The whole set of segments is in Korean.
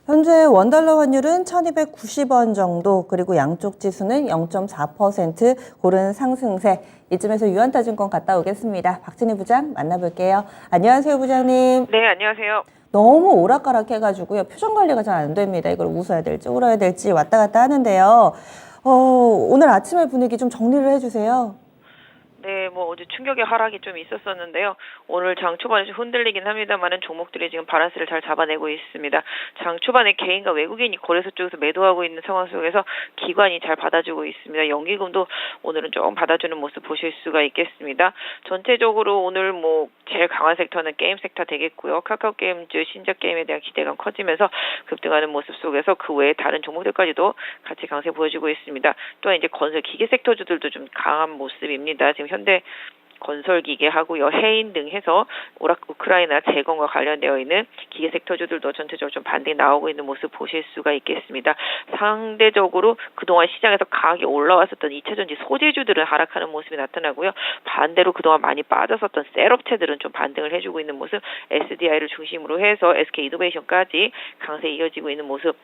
현재 원달러 환율은 1290원 정도, 그리고 양쪽 지수는 0.4% 고른 상승세. 이쯤에서 유한타증권 갔다 오겠습니다. 박진희 부장 만나볼게요. 안녕하세요, 부장님. 네, 안녕하세요. 너무 오락가락 해가지고요. 표정 관리가 잘 안 됩니다. 이걸 웃어야 될지 울어야 될지 왔다 갔다 하는데요. 오늘 아침의 분위기 좀 정리를 해주세요. 네, 어제 충격의 하락이 좀 있었었는데요. 오늘 장 초반에 좀 흔들리긴 합니다만은 종목들이 지금 바란스를 잘 잡아내고 있습니다. 장 초반에 개인과 외국인이 거래소 쪽에서 매도하고 있는 상황 속에서 기관이 잘 받아주고 있습니다. 연기금도 오늘은 좀 받아주는 모습 보실 수가 있겠습니다. 전체적으로 오늘 제일 강한 섹터는 게임 섹터 되겠고요. 카카오 게임즈 신작 게임에 대한 기대감 커지면서 급등하는 모습 속에서 그 외에 다른 종목들까지도 같이 강세 보여주고 있습니다. 또한 이제 건설 기계 섹터주들도 좀 강한 모습입니다. 지금 현대 건설기계하고요, 해인 등 해서 우크라이나 재건과 관련되어 있는 기계 섹터주들도 전체적으로 좀 반등이 나오고 있는 모습 보실 수가 있겠습니다. 상대적으로 그동안 시장에서 강하게 올라왔었던 2차전지 소재주들은 하락하는 모습이 나타나고요. 반대로 그동안 많이 빠졌었던 셀업체들은 좀 반등을 해주고 있는 모습, SDI를 중심으로 해서 SK이노베이션까지 강세 이어지고 있는 모습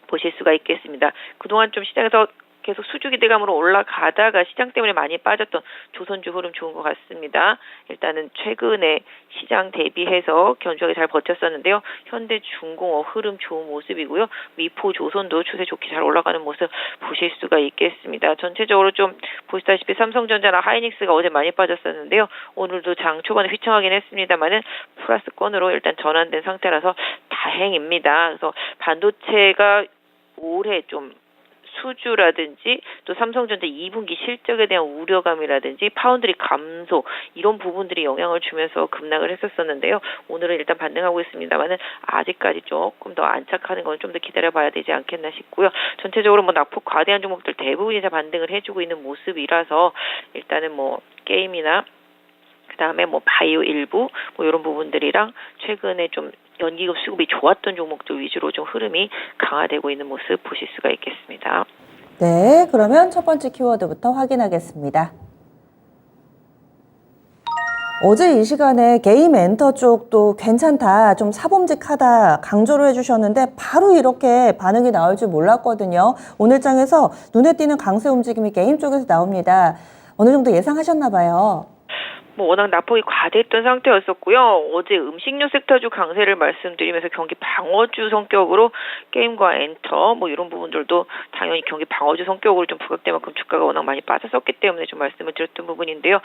보실 수가 있겠습니다. 그동안 좀 시장에서 계속 수주 기대감으로 올라가다가 시장 때문에 많이 빠졌던 조선주 흐름 좋은 것 같습니다. 일단은 최근에 시장 대비해서 견조하게 잘 버텼었는데요. 현대중공업 흐름 좋은 모습이고요. 미포 조선도 추세 좋게 잘 올라가는 모습 보실 수가 있겠습니다. 전체적으로 좀 보시다시피 삼성전자나 하이닉스가 어제 많이 빠졌었는데요. 오늘도 장 초반에 휘청하긴 했습니다만은 플러스권으로 일단 전환된 상태라서 다행입니다. 그래서 반도체가 올해 좀 수주라든지 또 삼성전자 2분기 실적에 대한 우려감이라든지 파운드리 감소 이런 부분들이 영향을 주면서 급락을 했었었는데요. 오늘은 일단 반등하고 있습니다만은 아직까지 조금 더 안착하는 건 좀 더 기다려봐야 되지 않겠나 싶고요. 전체적으로 낙폭 과대한 종목들 대부분이 다 반등을 해주고 있는 모습이라서 일단은 게임이나 그다음에 바이오 일부 이런 부분들이랑 최근에 좀 연기금 수급이 좋았던 종목들 위주로 좀 흐름이 강화되고 있는 모습 보실 수가 있겠습니다. 네, 그러면 첫 번째 키워드부터 확인하겠습니다. 어제 이 시간에 게임 엔터 쪽도 괜찮다, 좀 사봄직하다 강조를 해주셨는데 바로 이렇게 반응이 나올 줄 몰랐거든요. 오늘 장에서 눈에 띄는 강세 움직임이 게임 쪽에서 나옵니다. 어느 정도 예상하셨나 봐요. 워낙 낙폭이 과대했던 상태였었고요. 어제 음식료 섹터주 강세를 말씀드리면서 경기 방어주 성격으로 게임과 엔터 이런 부분들도 당연히 경기 방어주 성격으로 좀 부각될 만큼 주가가 워낙 많이 빠졌었기 때문에 좀 말씀을 드렸던 부분인데요.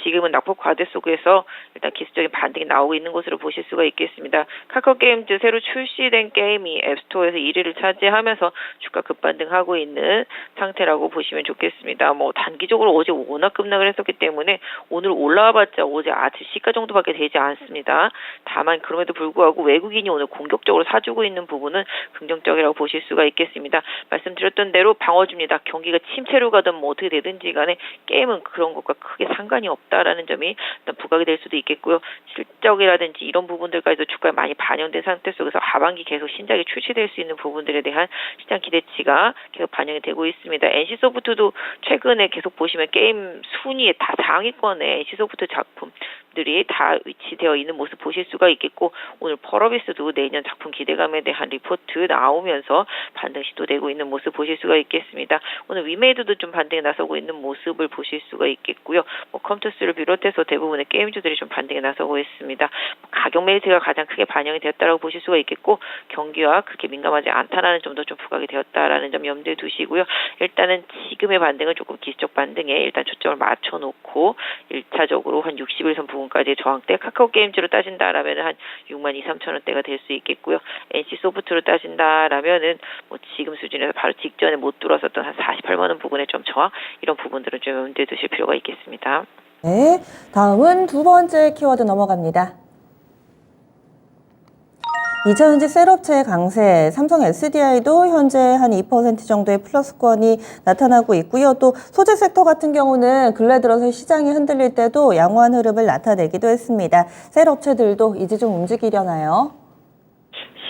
지금은 낙폭 과대 속에서 일단 기술적인 반등이 나오고 있는 것으로 보실 수가 있겠습니다. 카카오 게임즈 새로 출시된 게임이 앱스토어에서 1위를 차지하면서 주가 급반등하고 있는 상태라고 보시면 좋겠습니다. 단기적으로 어제 워낙 급락을 했었기 때문에 오늘 올라와봤자 어제 아침 시가 정도밖에 되지 않습니다. 다만 그럼에도 불구하고 외국인이 오늘 공격적으로 사주고 있는 부분은 긍정적이라고 보실 수가 있겠습니다. 말씀드렸던 대로 방어주입니다. 경기가 침체로 가든 어떻게 되든지 간에 게임은 그런 것과 크게 상관이 없다라는 점이 일단 부각이 될 수도 있겠고요. 실적이라든지 이런 부분들까지도 주가에 많이 반영된 상태 속에서 하반기 계속 신작이 출시될 수 있는 부분들에 대한 시장 기대치가 계속 반영이 되고 있습니다. NC소프트도 최근에 계속 보시면 게임 순위에 다 상위권에 NC소프트 작품들이 다 위치되어 있는 모습 보실 수가 있겠고, 오늘 펄어비스도 내년 작품 기대감에 대한 리포트 나오면서 반등 시도되고 있는 모습 보실 수가 있겠습니다. 오늘 위메이드도 좀 반등에 나서고 있는 모습을 보실 수가 있겠고요. 컴투스를 비롯해서 대부분의 게임주들이 좀 반등에 나서고 있습니다. 가격 메리트가 가장 크게 반영이 되었다고 보실 수가 있겠고, 경기와 그렇게 민감하지 않다라는 점도 좀 부각이 되었다라는 점 염두에 두시고요. 일단은 지금의 반등은 조금 기술적 반등에 일단 초점을 맞춰놓고 1차적으로 한 60일선 부분까지의 저항대, 카카오 게임즈로 따진다라면 한 62,000~63,000원대가 될 수 있겠고요. NC소프트로 따진다라면은 지금 수준에서 바로 직전에 못 들어섰던 한 48만 원 부분의 좀 저항, 이런 부분들은 좀 염두에 두실 필요가 있겠습니다. 네, 다음은 두 번째 키워드 넘어갑니다. 2차전지 셀업체의 강세, 삼성 SDI도 현재 한 2% 정도의 플러스권이 나타나고 있고요. 또 소재 섹터 같은 경우는 근래 들어서 시장이 흔들릴 때도 양호한 흐름을 나타내기도 했습니다. 셀업체들도 이제 좀 움직이려나요?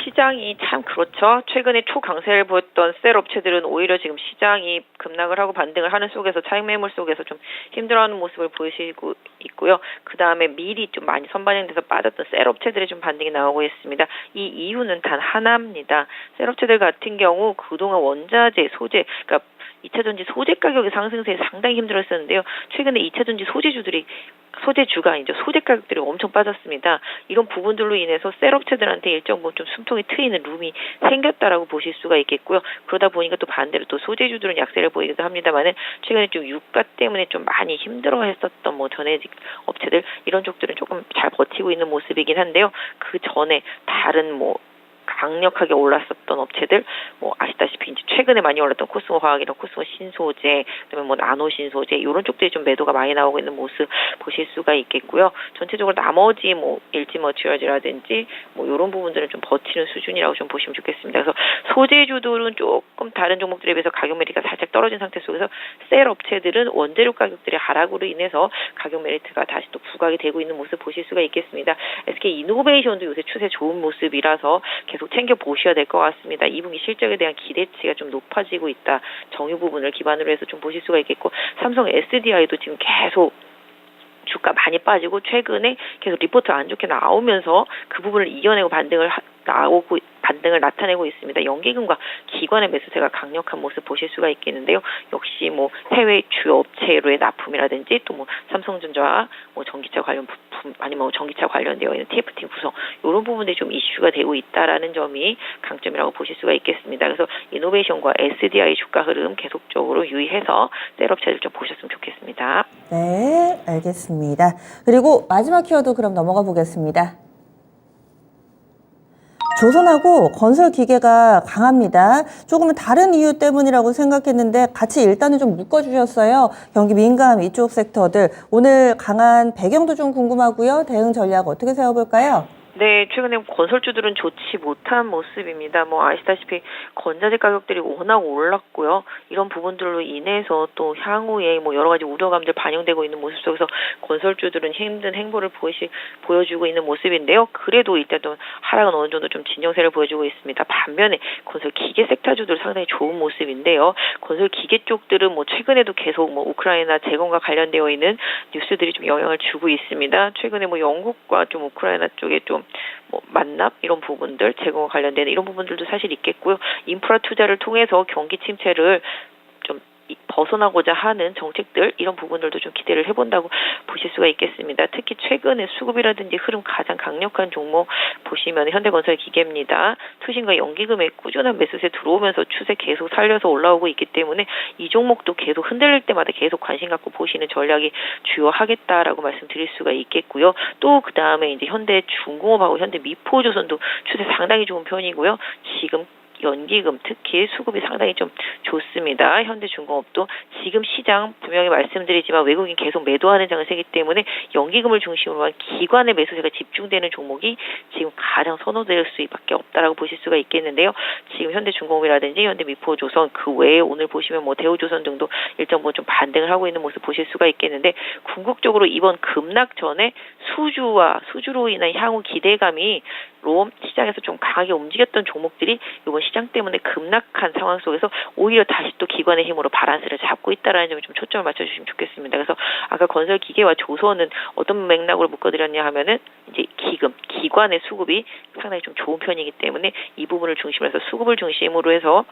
시장이 참 그렇죠. 최근에 초강세를 보였던 셀 업체들은 오히려 지금 시장이 급락을 하고 반등을 하는 속에서 차익 매물 속에서 좀 힘들어하는 모습을 보이시고 있고요. 그 다음에 미리 좀 많이 선반영돼서 빠졌던 셀 업체들의 좀 반등이 나오고 있습니다. 이 이유는 단 하나입니다. 셀 업체들 같은 경우 그동안 원자재, 소재, 그러니까 2차전지 소재 가격의 상승세에 상당히 힘들었었는데요. 최근에 2차전지 소재주가 이제 소재 가격들이 엄청 빠졌습니다. 이런 부분들로 인해서 셀업체들한테 일정 부분 좀 숨통이 트이는 룸이 생겼다라고 보실 수가 있겠고요. 그러다 보니까 또 반대로 또 소재주들은 약세를 보이기도 합니다만은 최근에 좀 유가 때문에 좀 많이 힘들어했었던 뭐 전해직 업체들 이런 쪽들은 조금 잘 버티고 있는 모습이긴 한데요. 그 전에 다른 뭐 강력하게 올랐었던 업체들, 뭐 아시다시피 이제 최근에 많이 올랐던 코스모 화학이나 코스모 신소재, 그다음에 뭐 나노 신소재 이런 쪽들이 좀 매도가 많이 나오고 있는 모습 보실 수가 있겠고요. 전체적으로 나머지 뭐 LG 머티리얼즈라든지 뭐 이런 부분들은 좀 버티는 수준이라고 좀 보시면 좋겠습니다. 그래서 소재주들은 조금 다른 종목들에 비해서 가격 메리트가 살짝 떨어진 상태 속에서 셀 업체들은 원재료 가격들의 하락으로 인해서 가격 메리트가 다시 또 부각이 되고 있는 모습 보실 수가 있겠습니다. SK 이노베이션도 요새 추세 좋은 모습이라서 계속 챙겨 보셔야 될 것 같습니다. 2분기 실적에 대한 기대치가 좀 높아지고 있다. 정유 부분을 기반으로 해서 좀 보실 수가 있겠고 삼성 SDI도 지금 계속 주가 많이 빠지고 최근에 계속 리포트 안 좋게 나오면서 그 부분을 이겨내고 반등을 나타내고 있습니다. 연기금과 기관의 매수세가 강력한 모습 보실 수가 있겠는데요. 역시 뭐 해외 주요 업체로의 납품이라든지 또 뭐 삼성전자와 뭐 전기차 관련 부품 아니면 뭐 전기차 관련되어 있는 TFT 구성 이런 부분들이 좀 이슈가 되고 있다라는 점이 강점이라고 보실 수가 있겠습니다. 그래서 이노베이션과 SDI 주가 흐름 계속적으로 유의해서 셀업체들 좀 보셨으면 좋겠습니다. 네, 알겠습니다. 그리고 마지막 키워드 그럼 넘어가 보겠습니다. 조선하고 건설기계가 강합니다. 조금은 다른 이유 때문이라고 생각했는데 같이 일단은 좀 묶어주셨어요. 경기 민감 이쪽 섹터들. 오늘 강한 배경도 좀 궁금하고요. 대응 전략 어떻게 세워볼까요? 네, 최근에 건설주들은 좋지 못한 모습입니다. 뭐 아시다시피 건자재 가격들이 워낙 올랐고요. 이런 부분들로 인해서 또 향후에 뭐 여러 가지 우려감들 반영되고 있는 모습 속에서 건설주들은 힘든 행보를 보여주고 있는 모습인데요. 그래도 일단 또 하락은 어느 정도 좀 진정세를 보여주고 있습니다. 반면에 건설 기계 섹터주들 상당히 좋은 모습인데요. 건설 기계 쪽들은 뭐 최근에도 계속 뭐 우크라이나 재건과 관련되어 있는 뉴스들이 좀 영향을 주고 있습니다. 최근에 뭐 영국과 좀 우크라이나 쪽에 좀 뭐 만납 이런 부분들 재건과 관련되는 이런 부분들도 사실 있겠고요. 인프라 투자를 통해서 경기 침체를 좀 벗어나고자 하는 정책들 이런 부분들도 좀 기대를 해본다고 보실 수가 있겠습니다. 특히 최근에 수급이라든지 흐름 가장 강력한 종목 보시면 현대건설기계입니다. 투신과 연기금의 꾸준한 매수세 들어오면서 추세 계속 살려서 올라오고 있기 때문에 이 종목도 계속 흔들릴 때마다 계속 관심 갖고 보시는 전략이 주요하겠다라고 말씀드릴 수가 있겠고요. 또 그 다음에 이제 현대중공업하고 현대미포조선도 추세 상당히 좋은 편이고요. 지금 연기금 특히 수급이 상당히 좀 좋습니다. 현대중공업도 지금 시장 분명히 말씀드리지만 외국인 계속 매도하는 장세이기 때문에 연기금을 중심으로 한 기관의 매수세가 집중되는 종목이 지금 가장 선호될 수밖에 없다라고 보실 수가 있겠는데요. 지금 현대중공업이라든지 현대미포조선 그 외에 오늘 보시면 뭐 대우조선 등도 일정 부분 좀 반등을 하고 있는 모습 보실 수가 있겠는데 궁극적으로 이번 급락 전에 수주로 인한 향후 기대감이 시장에서 좀 강하게 움직였던 종목들이 이번 시장 때문에 급락한 상황 속에서 오히려 다시 또 기관의 힘으로 바란스를 잡고 있다라는 점에 좀 초점을 맞춰주시면 좋겠습니다. 그래서 아까 건설기계와 조선은 어떤 맥락으로 묶어드렸냐 하면은 이제 기관의 수급이 상당히 좀 좋은 편이기 때문에 이 부분을 중심으로 해서 수급을 중심으로 해서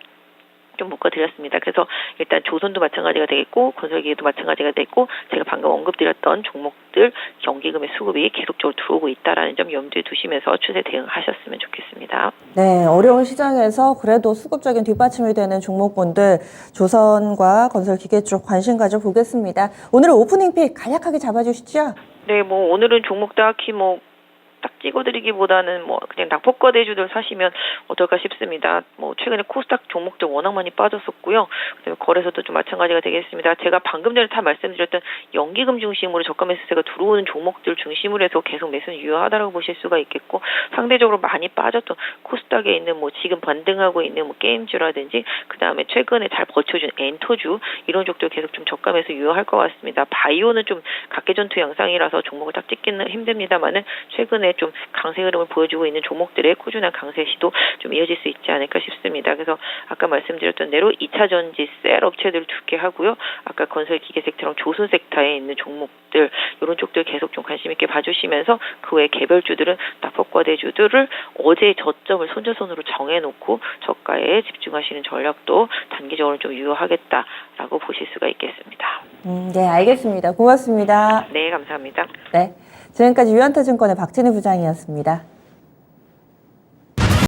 좀 묶어드렸습니다. 그래서 일단 조선도 마찬가지가 되겠고 건설기계도 마찬가지가 되겠고 제가 방금 언급드렸던 종목들 연기금의 수급이 계속적으로 들어오고 있다는 점 염두에 두시면서 추세 대응하셨으면 좋겠습니다. 네, 어려운 시장에서 그래도 수급적인 뒷받침이 되는 종목군들 조선과 건설기계 쪽 관심 가져보겠습니다. 오늘은 오프닝 픽 간략하게 잡아주시죠. 네, 뭐 오늘은 종목 딱히 딱 찍어드리기보다는 뭐 그냥 낙폭과대주들 사시면 어떨까 싶습니다. 뭐 최근에 코스닥 종목들 워낙 많이 빠졌었고요. 그다음에 거래소도 좀 마찬가지가 되겠습니다. 제가 방금 전에 다 말씀드렸던 연기금 중심으로 저가 매수세가 들어오는 종목들 중심으로 해서 계속 매수는 유효하다고 보실 수가 있겠고 상대적으로 많이 빠졌던 코스닥에 있는 뭐 지금 반등하고 있는 뭐 게임주라든지 그다음에 최근에 잘 버텨준 엔터주 이런 쪽도 계속 좀 저가 매수 유효할 것 같습니다. 바이오는 좀 각계전투 양상이라서 종목을 딱 찍기는 힘듭니다만은 최근에 좀 강세 흐름을 보여주고 있는 종목들의 꾸준한 강세 시도 좀 이어질 수 있지 않을까 싶습니다. 그래서 아까 말씀드렸던 대로 2차 전지 셀 업체들 두 개 하고요. 아까 건설 기계 섹터랑 조선 섹터에 있는 종목들 이런 쪽들 계속 좀 관심 있게 봐주시면서 그 외 개별주들은 낙폭과대주들을 어제 저점을 손절선으로 정해놓고 저가에 집중하시는 전략도 단기적으로 좀 유효하겠다라고 보실 수가 있겠습니다. 네, 알겠습니다. 고맙습니다. 네, 감사합니다. 네, 지금까지 유한타증권의 박진희 부장이었습니다.